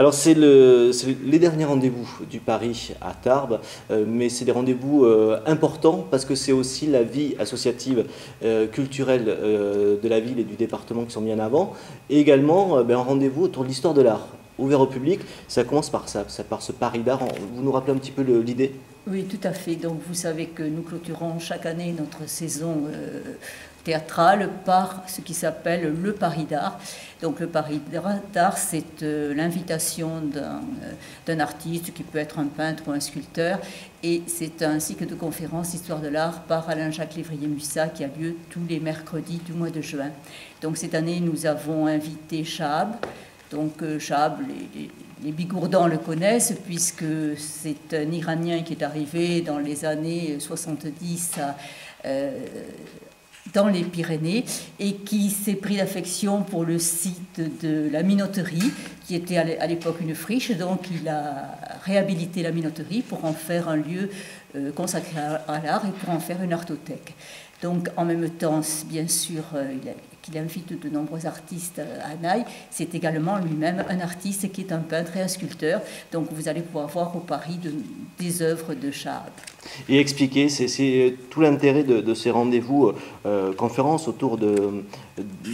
Alors c'est les derniers rendez-vous du Paris à Tarbes, mais c'est des rendez-vous importants parce que c'est aussi la vie associative, culturelle de la ville et du département qui sont mis en avant, et également un rendez-vous autour de l'histoire de l'art, ouvert au public. Ça commence par ça, par ce Paris d'art. Vous nous rappelez un petit peu l'idée? Oui, tout à fait. Donc vous savez que nous clôturons chaque année notre saison théâtrale par ce qui s'appelle le Paris d'art. Donc le Paris d'art, c'est l'invitation d'un artiste qui peut être un peintre ou un sculpteur, et c'est un cycle de conférences Histoire de l'art par Alain-Jacques Lévrier-Mussat qui a lieu tous les mercredis du mois de juin. Donc cette année, nous avons invité Chahab. Donc Chahab, les Bigourdans le connaissent puisque c'est un Iranien qui est arrivé dans les années 70 dans les Pyrénées et qui s'est pris d'affection pour le site de la minoterie qui était à l'époque une friche. Donc il a réhabilité la minoterie pour en faire un lieu consacré à l'art et pour en faire une artothèque. Donc en même temps, bien sûr, qu'il invite de nombreux artistes à Naï, c'est également lui-même un artiste qui est un peintre et un sculpteur. Donc vous allez pouvoir voir au Paris des œuvres de Chahab. Et expliquer, c'est tout l'intérêt de ces rendez-vous, conférences autour de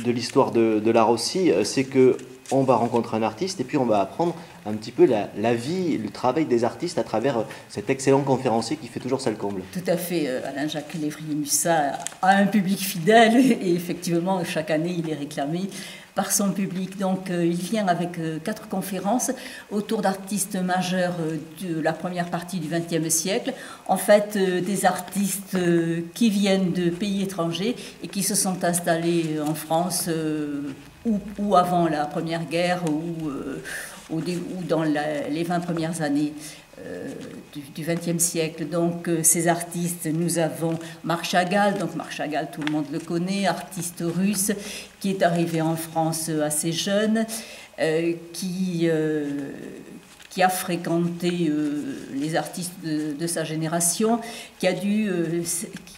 l'histoire de l'art aussi, c'est que on va rencontrer un artiste et puis on va apprendre un petit peu la vie, le travail des artistes à travers cet excellent conférencier qui fait toujours ça le comble. Tout à fait. Alain-Jacques Lévrier-Mussat a un public fidèle et effectivement, chaque année, il est réclamé par son public. Donc, il vient avec 4 conférences autour d'artistes majeurs de la première partie du XXe siècle. En fait, des artistes qui viennent de pays étrangers et qui se sont installés en France ou avant la Première Guerre ou dans les 20 premières années du XXe siècle. Donc ces artistes, nous avons Marc Chagall. Donc Marc Chagall, tout le monde le connaît, artiste russe qui est arrivé en France assez jeune, qui a fréquenté les artistes de sa génération, qui a dû...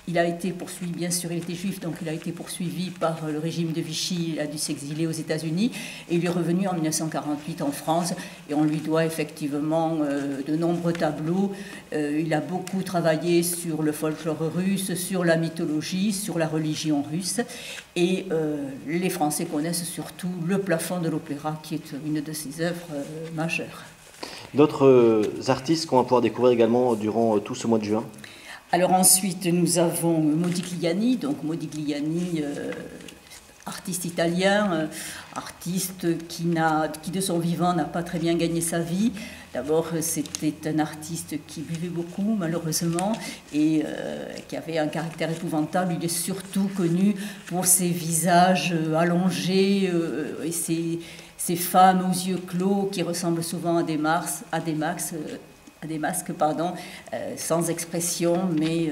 il a été poursuivi, bien sûr, il était juif, donc il a été poursuivi par le régime de Vichy, il a dû s'exiler aux États-Unis, et il est revenu en 1948 en France, et on lui doit effectivement de nombreux tableaux. Il a beaucoup travaillé sur le folklore russe, sur la mythologie, sur la religion russe, et les Français connaissent surtout Le Plafond de l'Opéra, qui est une de ses œuvres majeures. D'autres artistes qu'on va pouvoir découvrir également durant tout ce mois de juin? Alors ensuite, nous avons Modigliani. Donc Modigliani, artiste italien, artiste qui de son vivant n'a pas très bien gagné sa vie. D'abord, c'était un artiste qui buvait beaucoup, malheureusement, et qui avait un caractère épouvantable. Il est surtout connu pour ses visages allongés et ces femmes aux yeux clos qui ressemblent souvent à des masques, sans expression, mais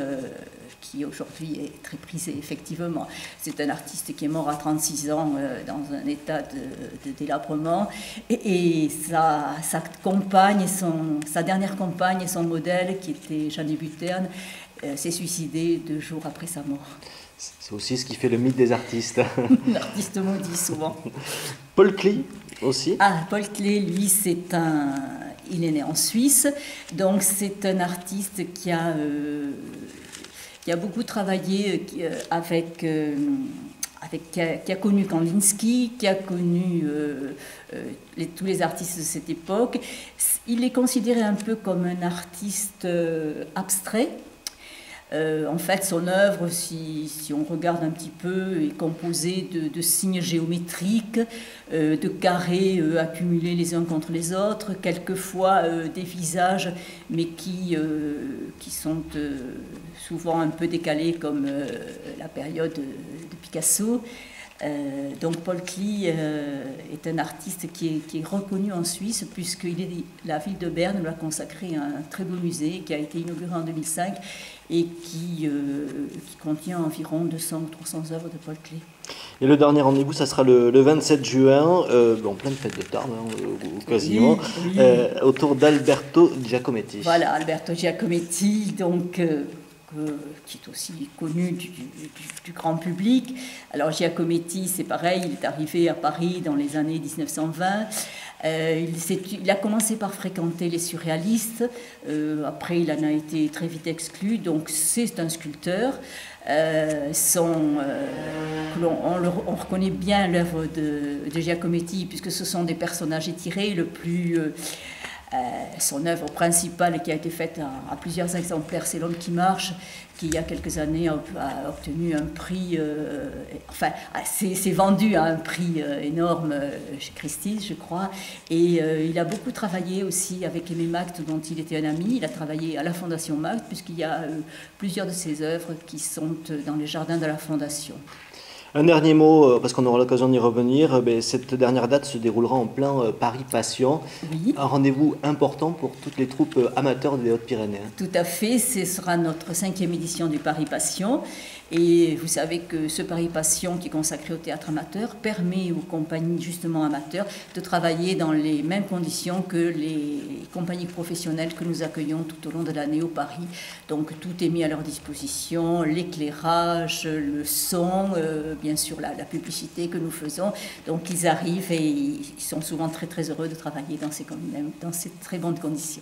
qui aujourd'hui est très prisé, effectivement. C'est un artiste qui est mort à 36 ans dans un état de délabrement. Et sa compagne, sa dernière compagne et son modèle, qui était Jeanne Buterne, s'est suicidée 2 jours après sa mort. C'est aussi ce qui fait le mythe des artistes. L'artiste maudit, souvent. Paul Klee aussi. Ah, Paul Klee, lui, il est né en Suisse, donc c'est un artiste qui a beaucoup travaillé qui a connu Kandinsky, qui a connu tous les artistes de cette époque. Il est considéré un peu comme un artiste abstrait. En fait, son œuvre, si on regarde un petit peu, est composée de signes géométriques, de carrés accumulés les uns contre les autres, quelquefois des visages, mais qui sont souvent un peu décalés, comme la période de Picasso. Donc Paul Klee est un artiste qui est reconnu en Suisse, puisque la ville de Berne lui a consacré un très beau musée qui a été inauguré en 2005 et qui contient environ 200 ou 300 œuvres de Paul Klee. Et le dernier rendez-vous, ça sera le 27 juin, en pleine fête de Tarbes, quasiment, oui. Autour d'Alberto Giacometti. Voilà, Alberto Giacometti, donc... qui est aussi connu du grand public. Alors Giacometti, c'est pareil, il est arrivé à Paris dans les années 1920. Il a commencé par fréquenter les surréalistes, après il en a été très vite exclu, donc c'est un sculpteur. On reconnaît bien l'œuvre de Giacometti, puisque ce sont des personnages étirés. Son œuvre principale qui a été faite à plusieurs exemplaires, c'est L'homme qui marche, qui il y a quelques années a obtenu un prix, c'est vendu à un prix énorme chez Christie's, je crois. Et il a beaucoup travaillé aussi avec Aimé Macte, dont il était un ami. Il a travaillé à la Fondation Macte, puisqu'il y a plusieurs de ses œuvres qui sont dans les jardins de la Fondation. Un dernier mot, parce qu'on aura l'occasion d'y revenir, cette dernière date se déroulera en plein Paris Passion. Oui. Un rendez-vous important pour toutes les troupes amateurs des Hautes-Pyrénées. Tout à fait, ce sera notre 5e édition du Paris Passion. Et vous savez que ce Paris Passion, qui est consacré au théâtre amateur, permet aux compagnies justement amateurs de travailler dans les mêmes conditions que les compagnies professionnelles que nous accueillons tout au long de l'année au Paris. Donc tout est mis à leur disposition, l'éclairage, le son, bien sûr la publicité que nous faisons. Donc ils arrivent et ils sont souvent très très heureux de travailler dans ces très bonnes conditions.